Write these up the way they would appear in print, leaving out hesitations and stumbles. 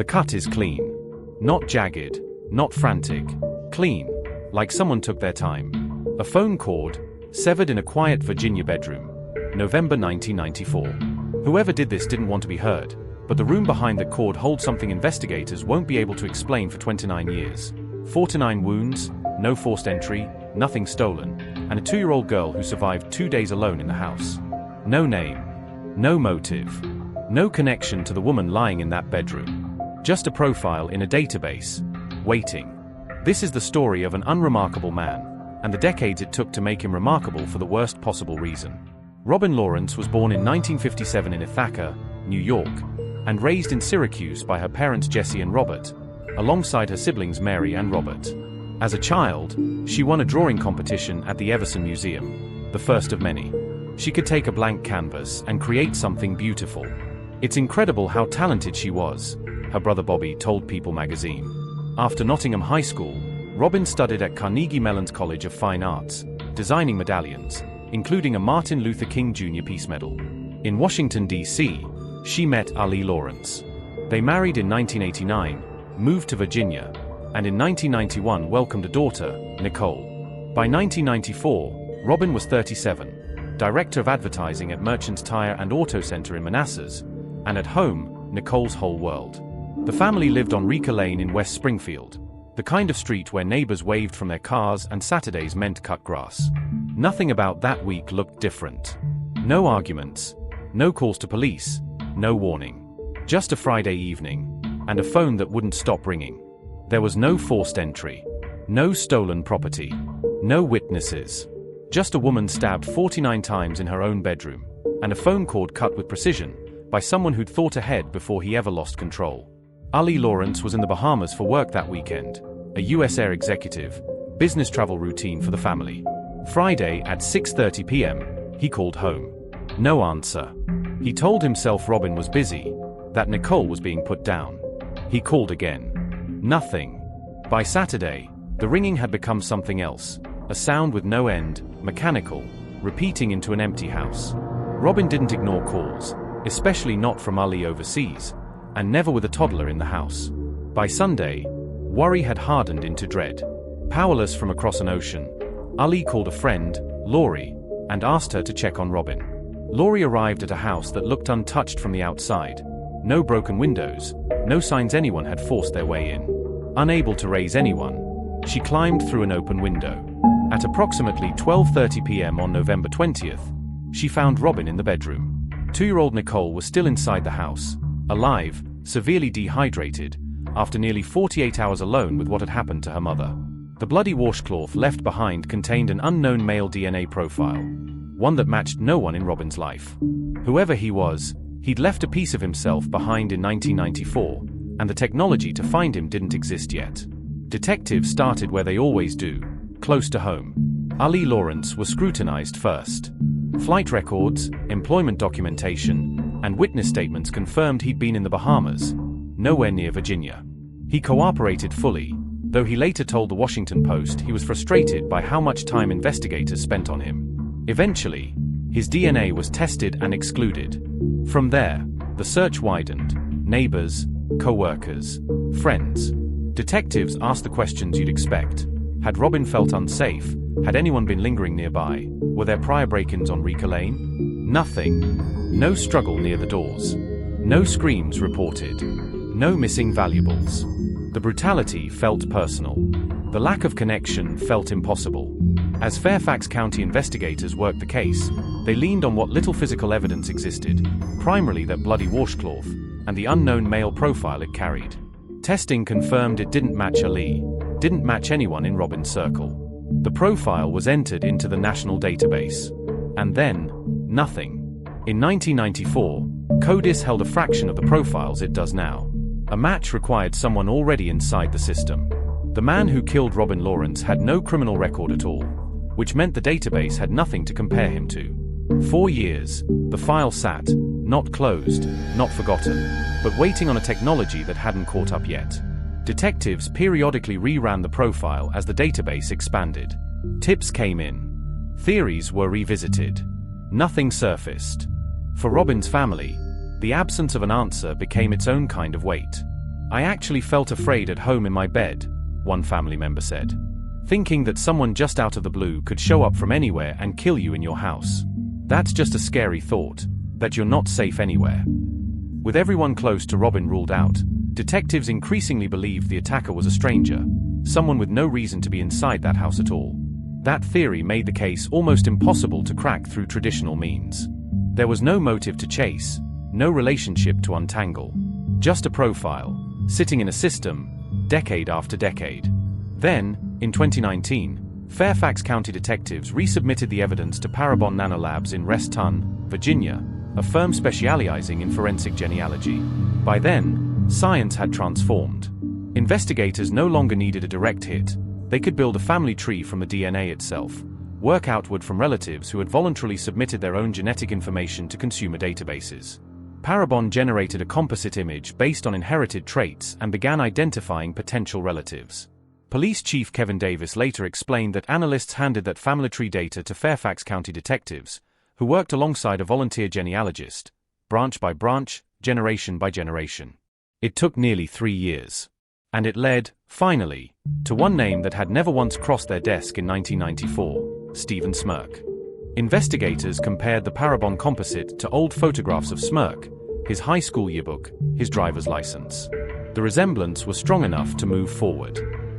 The cut is clean. Not jagged, not frantic. Clean, like someone took their time. A phone cord, severed in a quiet Virginia bedroom. November 1994. Whoever did this didn't want to be heard, but the room behind the cord holds something investigators won't be able to explain for 29 years. 49 wounds, no forced entry, nothing stolen, and a 2-year-old girl who survived 2 days alone in the house. No name. No motive. No connection to the woman lying in that bedroom. Just a profile in a database. Waiting. This is the story of an unremarkable man, and the decades it took to make him remarkable for the worst possible reason. Robin Lawrence was born in 1957 in Ithaca, New York, and raised in Syracuse by her parents Jesse and Robert, alongside her siblings Mary and Robert. As a child, she won a drawing competition at the Everson Museum, the first of many. She could take a blank canvas and create something beautiful. It's incredible how talented she was, her brother Bobby told People magazine. After Nottingham High School, Robin studied at Carnegie Mellon's College of Fine Arts, designing medallions, including a Martin Luther King Jr. Peace Medal. In Washington, D.C., she met Ali Lawrence. They married in 1989, moved to Virginia, and in 1991 welcomed a daughter, Nicole. By 1994, Robin was 37, director of advertising at Merchants Tire and Auto Center in Manassas, and at home, Nicole's whole world. The family lived on Rica Lane in West Springfield, the kind of street where neighbors waved from their cars and Saturdays meant cut grass. Nothing about that week looked different. No arguments, no calls to police, no warning. Just a Friday evening, and a phone that wouldn't stop ringing. There was no forced entry, no stolen property, no witnesses. Just a woman stabbed 49 times in her own bedroom, and a phone cord cut with precision by someone who'd thought ahead before he ever lost control. Ali Lawrence was in the Bahamas for work that weekend, a US Air executive, business travel routine for the family. Friday at 6:30 p.m., he called home. No answer. He told himself Robin was busy, that Nicole was being put down. He called again. Nothing. By Saturday, the ringing had become something else, a sound with no end, mechanical, repeating into an empty house. Robin didn't ignore calls, especially not from Ali overseas, and never with a toddler in the house. By Sunday, worry had hardened into dread. Powerless from across an ocean, Ali called a friend, Laurie, and asked her to check on Robin. Laurie arrived at a house that looked untouched from the outside. No broken windows, no signs anyone had forced their way in. Unable to raise anyone, she climbed through an open window. At approximately 12:30 p.m. on November 20th, she found Robin in the bedroom. 2-year-old Nicole was still inside the house, alive, severely dehydrated, after nearly 48 hours alone with what had happened to her mother. The bloody washcloth left behind contained an unknown male DNA profile, one that matched no one in Robin's life. Whoever he was, he'd left a piece of himself behind in 1994, and the technology to find him didn't exist yet. Detectives started where they always do, close to home. Ali Lawrence was scrutinized first. Flight records, employment documentation, and witness statements confirmed he'd been in the Bahamas, nowhere near Virginia. He cooperated fully, though he later told the Washington Post he was frustrated by how much time investigators spent on him. Eventually, his DNA was tested and excluded. From there, the search widened. Neighbors, co-workers, friends. Detectives asked the questions you'd expect. Had Robin felt unsafe? Had anyone been lingering nearby? Were there prior break-ins on Rica Lane? Nothing. No struggle near the doors. No screams reported. No missing valuables. The brutality felt personal. The lack of connection felt impossible. As Fairfax County investigators worked the case, they leaned on what little physical evidence existed, primarily that bloody washcloth, and the unknown male profile it carried. Testing confirmed it didn't match Ali, didn't match anyone in Robin's circle. The profile was entered into the national database. And then, nothing. In 1994, CODIS held a fraction of the profiles it does now. A match required someone already inside the system. The man who killed Robin Lawrence had no criminal record at all, which meant the database had nothing to compare him to. 4 years, the file sat, not closed, not forgotten, but waiting on a technology that hadn't caught up yet. Detectives periodically reran the profile as the database expanded. Tips came in. Theories were revisited. Nothing surfaced. For Robin's family, the absence of an answer became its own kind of weight. "I actually felt afraid at home in my bed," one family member said. "Thinking that someone just out of the blue could show up from anywhere and kill you in your house. That's just a scary thought, that you're not safe anywhere." With everyone close to Robin ruled out, detectives increasingly believed the attacker was a stranger, someone with no reason to be inside that house at all. That theory made the case almost impossible to crack through traditional means. There was no motive to chase, no relationship to untangle. Just a profile, sitting in a system, decade after decade. Then, in 2019, Fairfax County detectives resubmitted the evidence to Parabon Nanolabs in Reston, Virginia, a firm specializing in forensic genealogy. By then, science had transformed. Investigators no longer needed a direct hit. They could build a family tree from the DNA itself, work outward from relatives who had voluntarily submitted their own genetic information to consumer databases. Parabon generated a composite image based on inherited traits and began identifying potential relatives. Police Chief Kevin Davis later explained that analysts handed that family tree data to Fairfax County detectives, who worked alongside a volunteer genealogist, branch by branch, generation by generation. It took nearly 3 years. And it led, finally, to one name that had never once crossed their desk in 1994, Stephen Smirk. Investigators compared the Parabon composite to old photographs of Smirk, his high school yearbook, his driver's license. The resemblance was strong enough to move forward.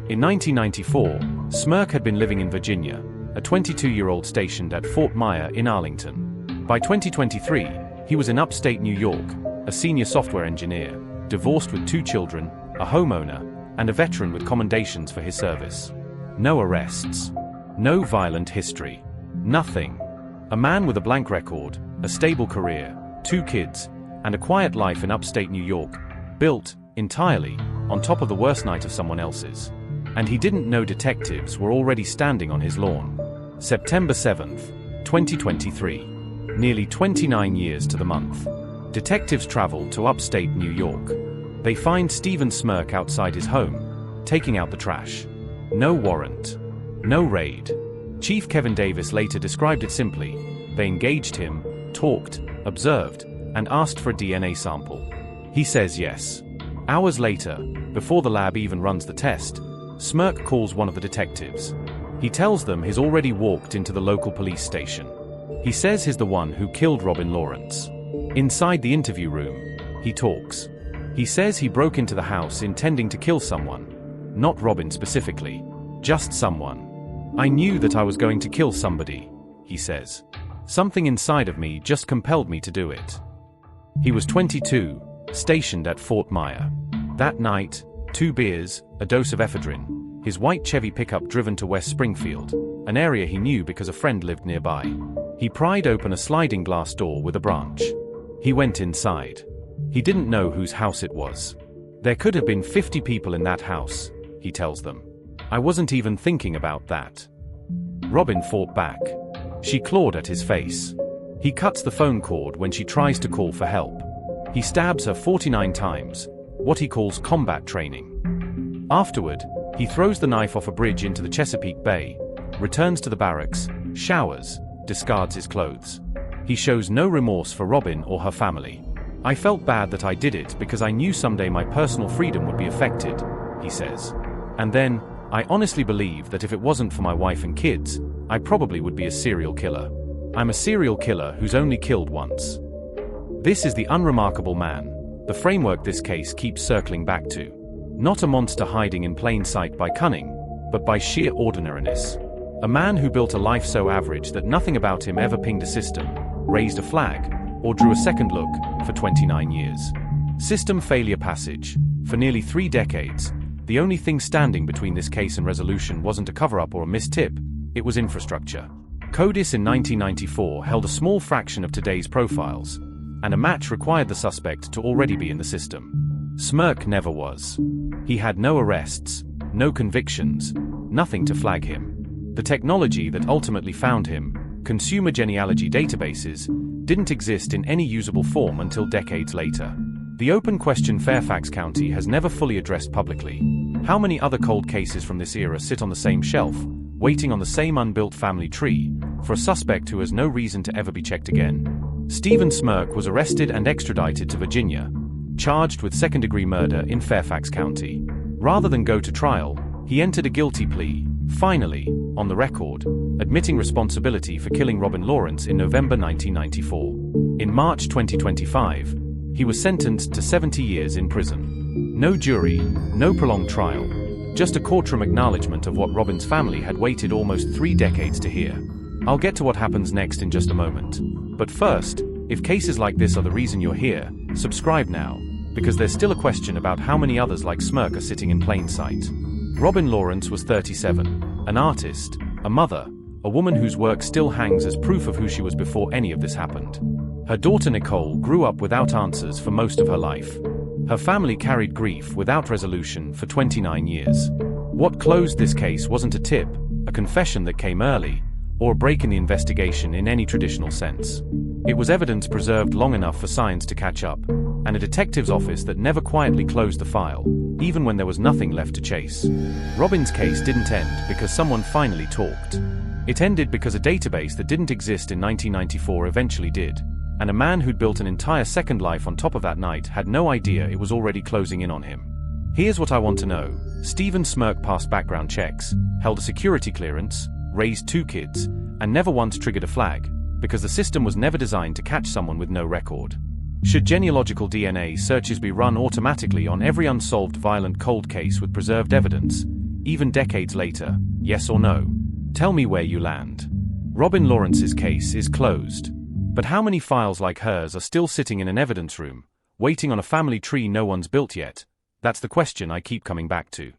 In 1994, Smirk had been living in Virginia, a 22-year-old stationed at Fort Myer in Arlington. By 2023, he was in upstate New York, a senior software engineer, divorced with 2 children, a homeowner, and a veteran with commendations for his service. No arrests. No violent history. Nothing. A man with a blank record, a stable career, 2 kids, and a quiet life in upstate New York, built, entirely, on top of the worst night of someone else's. And he didn't know detectives were already standing on his lawn. September 7th, 2023. Nearly 29 years to the month. Detectives travel to upstate New York. They find Stephen Smirk outside his home, taking out the trash. No warrant. No raid. Chief Kevin Davis later described it simply. They engaged him, talked, observed, and asked for a DNA sample. He says yes. Hours later, before the lab even runs the test, Smirk calls one of the detectives. He tells them he's already walked into the local police station. He says he's the one who killed Robin Lawrence. Inside the interview room, he talks. He says he broke into the house intending to kill someone. Not Robin specifically. Just someone. "I knew that I was going to kill somebody," he says. "Something inside of me just compelled me to do it." He was 22, stationed at Fort Myer. That night, 2 beers, a dose of ephedrine, his white Chevy pickup driven to West Springfield, an area he knew because a friend lived nearby. He pried open a sliding glass door with a branch. He went inside. He didn't know whose house it was. There could have been 50 people in that house, he tells them. "I wasn't even thinking about that." Robin fought back. She clawed at his face. He cuts the phone cord when she tries to call for help. He stabs her 49 times, what he calls combat training. Afterward, he throws the knife off a bridge into the Chesapeake Bay, returns to the barracks, showers, discards his clothes. He shows no remorse for Robin or her family. "I felt bad that I did it because I knew someday my personal freedom would be affected," he says. And then, "I honestly believe that if it wasn't for my wife and kids, I probably would be a serial killer. I'm a serial killer who's only killed once." This is the unremarkable man, the framework this case keeps circling back to. Not a monster hiding in plain sight by cunning, but by sheer ordinariness. A man who built a life so average that nothing about him ever pinged a system, raised a flag, or drew a second look, for 29 years. System failure passage. For nearly 3 decades, the only thing standing between this case and resolution wasn't a cover-up or a missed tip, it was infrastructure. CODIS in 1994 held a small fraction of today's profiles, and a match required the suspect to already be in the system. Smirk never was. He had no arrests, no convictions, nothing to flag him. The technology that ultimately found him, consumer genealogy databases, didn't exist in any usable form until decades later. The open question Fairfax County has never fully addressed publicly. How many other cold cases from this era sit on the same shelf, waiting on the same unbuilt family tree, for a suspect who has no reason to ever be checked again? Stephen Smirk was arrested and extradited to Virginia, charged with second-degree murder in Fairfax County. Rather than go to trial, he entered a guilty plea, finally, on the record, admitting responsibility for killing Robin Lawrence in November 1994. In March 2025, he was sentenced to 70 years in prison. No jury, no prolonged trial, just a courtroom acknowledgement of what Robin's family had waited almost 3 decades to hear. I'll get to what happens next in just a moment. But first, if cases like this are the reason you're here, subscribe now, because there's still a question about how many others like Smirk are sitting in plain sight. Robin Lawrence was 37, an artist, a mother, a woman whose work still hangs as proof of who she was before any of this happened. Her daughter Nicole grew up without answers for most of her life. Her family carried grief without resolution for 29 years. What closed this case wasn't a tip, a confession that came early, or a break in the investigation in any traditional sense. It was evidence preserved long enough for science to catch up, and a detective's office that never quietly closed the file, even when there was nothing left to chase. Robin's case didn't end because someone finally talked. It ended because a database that didn't exist in 1994 eventually did, and a man who'd built an entire second life on top of that night had no idea it was already closing in on him. Here's what I want to know. Stephen Smirk passed background checks, held a security clearance, raised 2 kids, and never once triggered a flag, because the system was never designed to catch someone with no record. Should genealogical DNA searches be run automatically on every unsolved violent cold case with preserved evidence, even decades later, yes or no? Tell me where you land. Robin Lawrence's case is closed. But how many files like hers are still sitting in an evidence room, waiting on a family tree no one's built yet? That's the question I keep coming back to.